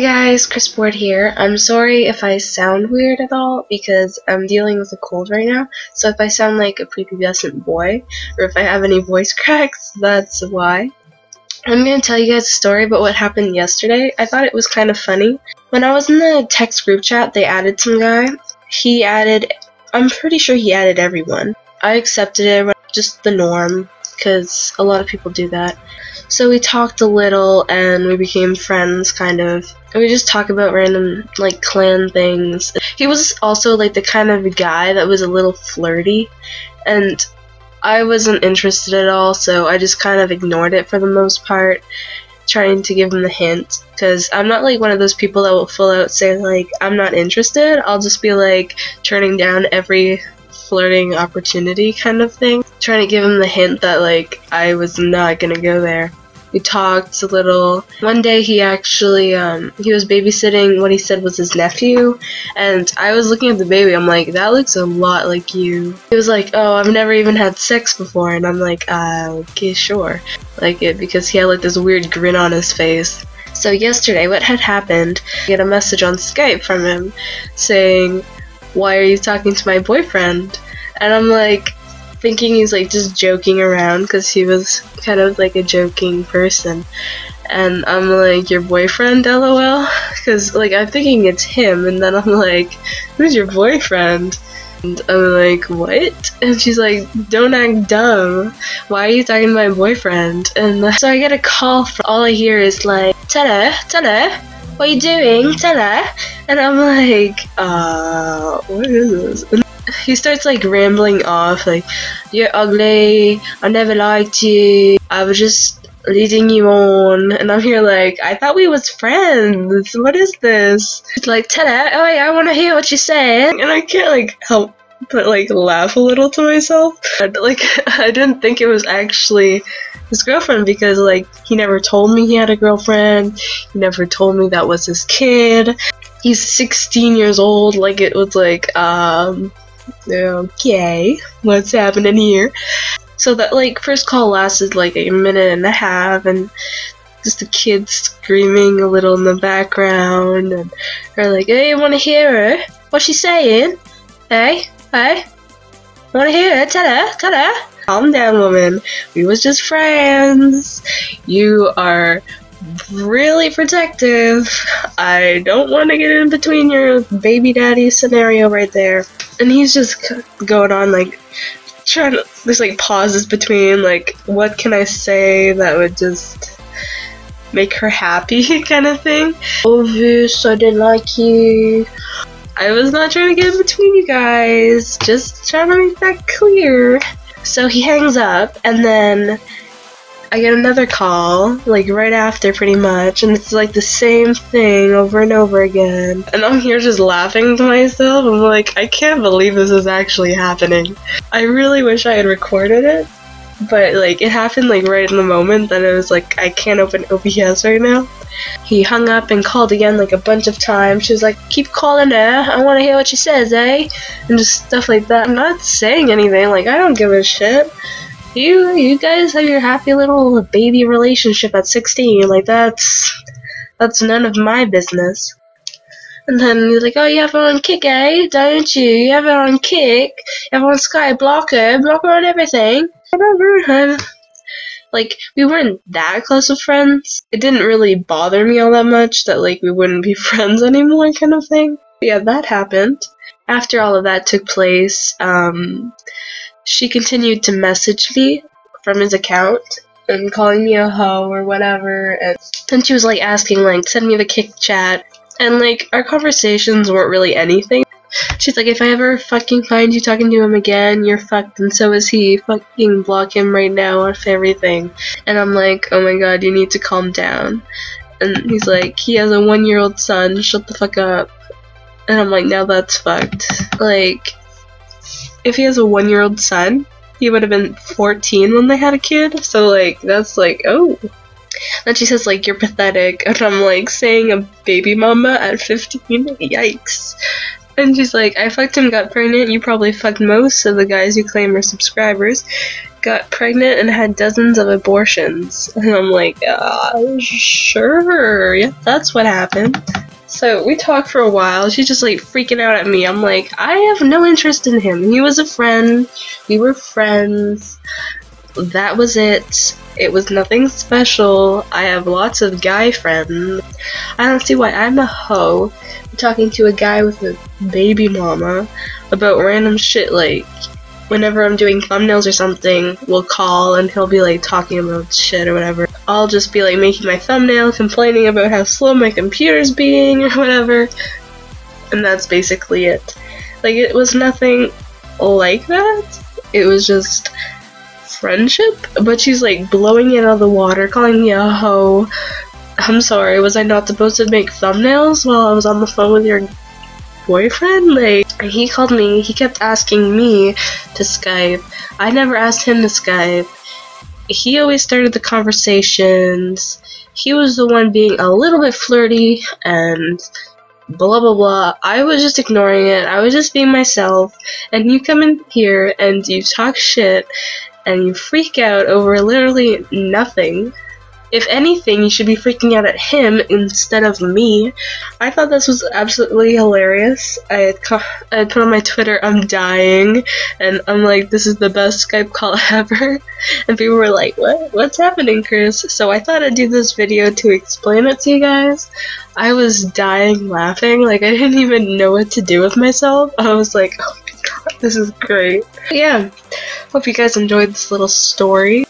guys, Krisbord here. I'm sorry if I sound weird at all because I'm dealing with a cold right now. So if I sound like a prepubescent boy or if I have any voice cracks, that's why. I'm going to tell you guys a story about what happened yesterday. I thought it was kind of funny. When I was in the text group chat, they added some guy. I'm pretty sure he added everyone. I accepted it, just the norm, because a lot of people do that. So we talked a little and we became friends, kind of. And we just talk about random, like, clan things. He was also, like, the kind of guy that was a little flirty, and I wasn't interested at all, so I just kind of ignored it for the most part, trying to give him the hint, because I'm not, like, one of those people that will full out say, like, I'm not interested. I'll just be, like, turning down every flirting opportunity kind of thing, trying to give him the hint that, like, I was not gonna go there. We talked a little. One day he actually, he was babysitting what he said was his nephew, and I was looking at the baby, I'm like, that looks a lot like you. He was like, oh, I've never even had sex before, and I'm like, okay, sure. Like it, because he had like this weird grin on his face. So yesterday, what had happened, I get a message on Skype from him saying, why are you talking to my boyfriend? And I'm like, thinking he's like just joking around because he was kind of like a joking person, and I'm like, your boyfriend, lol, because like I'm thinking it's him, and then I'm like, who's your boyfriend? And I'm like, what? And she's like, don't act dumb, why are you talking to my boyfriend? And so I get a call from, all I hear is like, tell her, what are you doing, tell her? And I'm like, what is this? He starts like rambling off like, you're ugly, I never liked you, I was just leading you on, and I'm here like, I thought we was friends, what is this? It's like, tell her, oh yeah, I want to hear what you're saying, and I can't like help but like laugh a little to myself. Like, I didn't think it was actually his girlfriend because like he never told me he had a girlfriend, he never told me that was his kid, he's 16 years old, like it was like, okay, what's happening here? So that like first call lasted like a minute and a half, and just the kids screaming a little in the background, and they're like, hey, you wanna hear her? What's she saying? Hey, wanna hear her? Tell her. Calm down, woman. We was just friends. You are really protective. I don't want to get in between your baby daddy scenario right there. And he's just going on like trying to, there's like pauses between like, what can I say that would just make her happy kind of thing. Obvious, I didn't like you. I was not trying to get in between you guys, just trying to make that clear. So he hangs up, and then I get another call, like right after pretty much, and it's like the same thing over and over again. And I'm here just laughing to myself. I'm like, I can't believe this is actually happening. I really wish I had recorded it, but like it happened like right in the moment that it was like, I can't open OBS right now. He hung up and called again like a bunch of times. She was like, keep calling her, I want to hear what she says, eh? And just stuff like that. I'm not saying anything, like I don't give a shit. You guys have your happy little baby relationship at 16, like that's none of my business. And then he's like, oh, you have her on Kick, eh? Don't you? You have her on Kick, you have her on Sky, block her on everything. Like, we weren't that close of friends. It didn't really bother me all that much that like we wouldn't be friends anymore kind of thing. But yeah, that happened. After all of that took place, she continued to message me from his account and calling me a hoe or whatever, and then she was like asking like, send me the Kick chat, and like our conversations weren't really anything. She's like, if I ever fucking find you talking to him again, you're fucked, and so is he. Fucking block him right now off everything. And I'm like, oh my god, you need to calm down. And he's like, he has a 1-year-old son, shut the fuck up. And I'm like, now that's fucked. Like, if he has a 1-year-old son, he would have been 14 when they had a kid, so like, that's like, oh. Then she says like, you're pathetic, and I'm like, saying a baby mama at 15? Yikes. And she's like, I fucked him, got pregnant, you probably fucked most of the guys you claim are subscribers. got pregnant and had dozens of abortions. And I'm like, sure, yeah, that's what happened. So we talked for a while. She's just like freaking out at me. I'm like, I have no interest in him. He was a friend. We were friends. That was it. It was nothing special. I have lots of guy friends. I don't see why I'm a hoe talking to a guy with a baby mama about random shit. Like, whenever I'm doing thumbnails or something, we'll call and he'll be like talking about shit or whatever. I'll just be like making my thumbnail, complaining about how slow my computer's being or whatever. And that's basically it. Like, it was nothing like that. It was just friendship, but she's like blowing it out of the water, calling me a hoe. I'm sorry, was I not supposed to make thumbnails while I was on the phone with your boyfriend? Like, he called me, he kept asking me to Skype. I never asked him to Skype. He always started the conversations. He was the one being a little bit flirty and blah blah blah. I was just ignoring it. I was just being myself. And you come in here and you talk shit and you freak out over literally nothing. If anything, you should be freaking out at him instead of me. I thought this was absolutely hilarious. I had put on my Twitter, I'm dying, and I'm like, this is the best Skype call ever. And people were like, what? What's happening, Chris? So I thought I'd do this video to explain it to you guys. I was dying laughing, like I didn't even know what to do with myself. I was like, oh my god, this is great. Yeah, hope you guys enjoyed this little story.